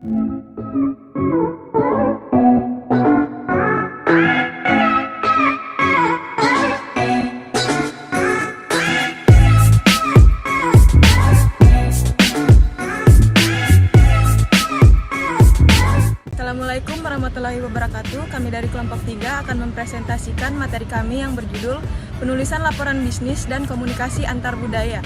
Assalamualaikum warahmatullahi wabarakatuh. Kami dari kelompok 3 akan mempresentasikan materi kami yang berjudul Penulisan Laporan Bisnis dan Komunikasi Antar Budaya.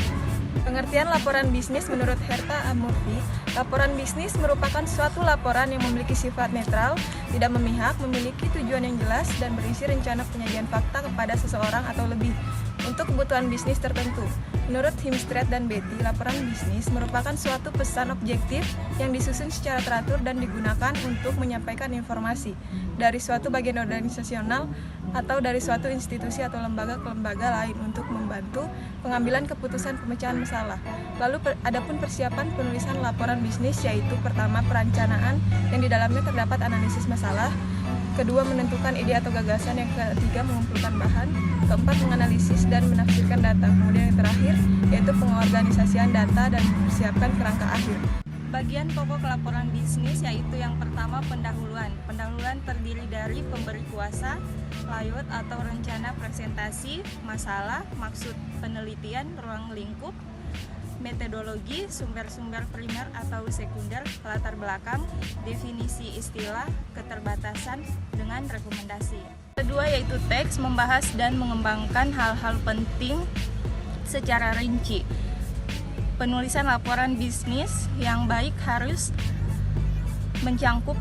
Pengertian laporan bisnis menurut Herta Amurti, laporan bisnis merupakan suatu laporan yang memiliki sifat netral, tidak memihak, memiliki tujuan yang jelas, dan berisi rencana penyajian fakta kepada seseorang atau lebih untuk kebutuhan bisnis tertentu. Menurut Himstreet dan Betty, laporan bisnis merupakan suatu pesan objektif yang disusun secara teratur dan digunakan untuk menyampaikan informasi dari suatu bagian organisasional atau dari suatu institusi atau lembaga ke lembaga lain untuk membantu pengambilan keputusan pemecahan masalah. Lalu adapun persiapan penulisan laporan bisnis, yaitu pertama perencanaan yang di dalamnya terdapat analisis masalah, kedua menentukan ide atau gagasan, yang ketiga mengumpulkan bahan, keempat menganalisis dan menafsirkan data, kemudian yang terakhir yaitu pengorganisasian data dan mempersiapkan kerangka akhir. Bagian pokok laporan bisnis yaitu yang pertama pendahuluan. Pendahuluan terdiri dari pemberi kuasa, layout atau rencana presentasi, masalah, maksud penelitian, ruang lingkup, metodologi, sumber-sumber primer atau sekunder, latar belakang, definisi istilah, keterbatasan dengan rekomendasi. Kedua yaitu teks, membahas dan mengembangkan hal-hal penting secara rinci. Penulisan laporan bisnis yang baik harus mencangkup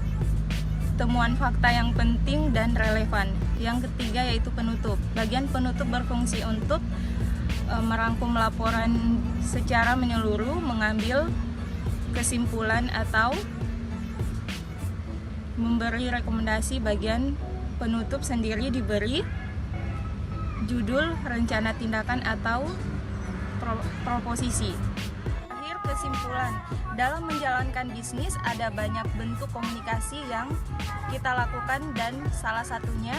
temuan fakta yang penting dan relevan. Yang ketiga yaitu penutup. Bagian penutup berfungsi untuk merangkum laporan secara menyeluruh, mengambil kesimpulan atau memberi rekomendasi. Bagian penutup sendiri diberi judul, rencana tindakan atau proposisi. Akhir kesimpulan, dalam menjalankan bisnis ada banyak bentuk komunikasi yang kita lakukan dan salah satunya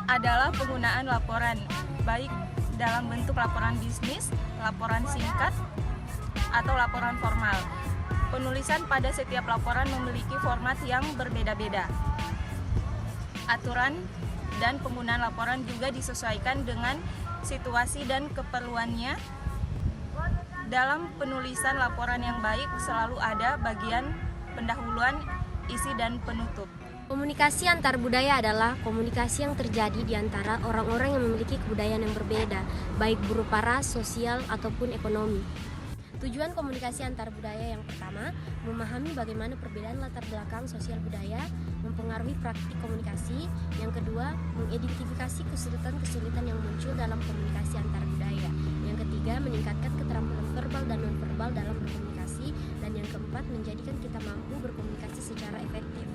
adalah penggunaan laporan, baik dalam bentuk laporan bisnis, laporan singkat, atau laporan formal. Penulisan pada setiap laporan memiliki format yang berbeda-beda. Aturan dan penggunaan laporan juga disesuaikan dengan situasi dan keperluannya. Dalam penulisan laporan yang baik selalu ada bagian pendahuluan, isi, dan penutup. Komunikasi antar budaya adalah komunikasi yang terjadi di antara orang-orang yang memiliki kebudayaan yang berbeda, baik berupa ras, sosial, ataupun ekonomi. Tujuan komunikasi antar budaya yang pertama, memahami bagaimana perbedaan latar belakang sosial budaya mempengaruhi praktik komunikasi. Yang kedua, mengidentifikasi kesulitan-kesulitan yang muncul dalam komunikasi antar budaya. Yang ketiga, meningkatkan keterampilan verbal dan non-verbal dalam berkomunikasi. Dan yang keempat, menjadikan kita mampu berkomunikasi secara efektif.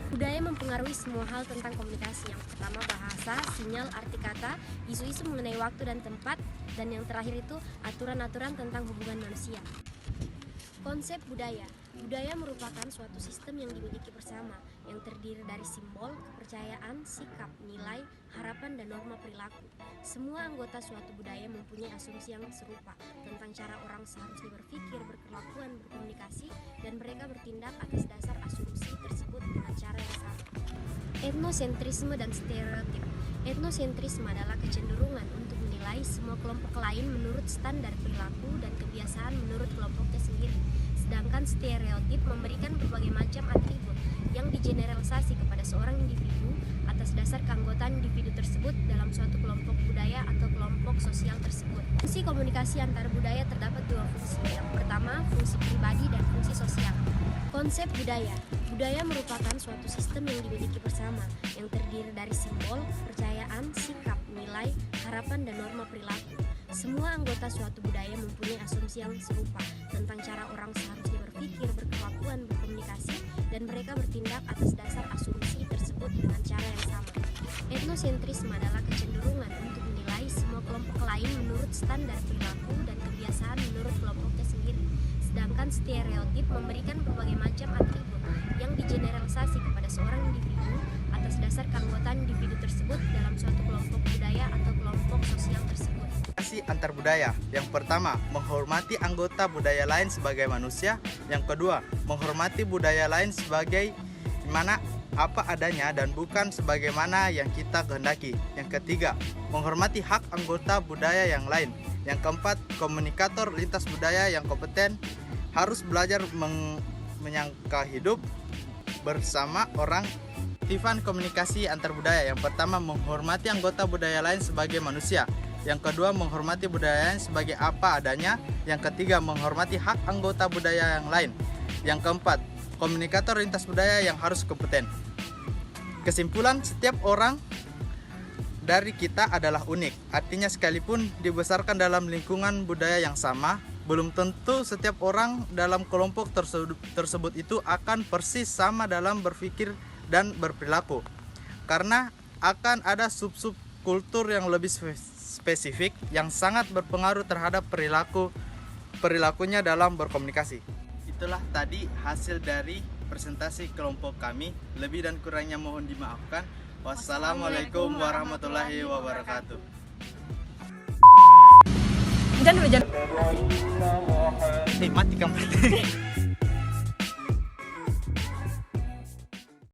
Budaya mempengaruhi semua hal tentang komunikasi. Yang pertama, bahasa, sinyal, arti kata, isu-isu mengenai waktu dan tempat, dan yang terakhir itu aturan-aturan tentang hubungan manusia. Konsep budaya. Budaya merupakan suatu sistem yang dimiliki bersama, yang terdiri dari simbol, kepercayaan, sikap, nilai, harapan, dan norma perilaku. Semua anggota suatu budaya mempunyai asumsi yang serupa tentang cara orang seharusnya berpikir, berkelakuan, berkomunikasi, dan mereka bertindak atas dasar asumsi tersebut dengan cara yang sama. Etnosentrisme dan stereotip. Etnosentrisme adalah kecenderungan untuk menilai semua kelompok lain menurut standar perilaku dan kebiasaan menurut kelompoknya sendiri. Sedangkan stereotip memberikan berbagai macam atribut yang digeneralisasi kepada seorang individu atas dasar keanggotaan individu tersebut dalam suatu kelompok budaya atau kelompok sosial tersebut. Fungsi komunikasi antar budaya terdapat dua fungsi. Yang pertama, fungsi pribadi dan fungsi sosial. Konsep budaya. Budaya merupakan suatu sistem yang dimiliki bersama, yang terdiri dari simbol, kepercayaan, sikap, nilai, harapan, dan norma perilaku. Semua anggota suatu budaya mempunyai asumsi yang serupa tentang cara orang seharusnya berpikir, berkelakuan, berkomunikasi, dan mereka bertindak atas dasar asumsi tersebut dengan cara yang sama. Etnosentrisme adalah kecenderungan untuk menilai semua kelompok lain menurut standar perilaku dan kebiasaan menurut kelompoknya sendiri. Sedangkan stereotip memberikan berbagai macam atribut yang digeneralisasi kepada seorang individu atas dasar keanggotaan individu tersebut dalam suatu kelompok budaya atau kelompok sosial tersebut. komunikasi antar budaya. Yang pertama, menghormati anggota budaya lain sebagai manusia. Yang kedua, menghormati budaya lain sebagai mana apa adanya dan bukan sebagaimana yang kita kehendaki. Yang ketiga, menghormati hak anggota budaya yang lain. Yang keempat, komunikator lintas budaya yang kompeten harus belajar menyangka hidup bersama orang. Aktifan komunikasi antar budaya. Yang pertama, menghormati anggota budaya lain sebagai manusia. Yang kedua, menghormati budaya lain sebagai apa adanya. Yang ketiga, menghormati hak anggota budaya yang lain. Yang keempat, komunikator lintas budaya yang harus kompeten. Kesimpulan, setiap orang dari kita adalah unik. Artinya sekalipun dibesarkan dalam lingkungan budaya yang sama, belum tentu setiap orang dalam kelompok tersebut itu akan persis sama dalam berpikir dan berperilaku. Karena akan ada sub-sub kultur yang lebih spesifik yang sangat berpengaruh terhadap perilakunya dalam berkomunikasi. Itulah tadi hasil dari presentasi kelompok kami. Lebih dan kurangnya mohon dimaafkan. Wassalamualaikum warahmatullahi wabarakatuh. Jangan dulu, jangan. Mati kamu.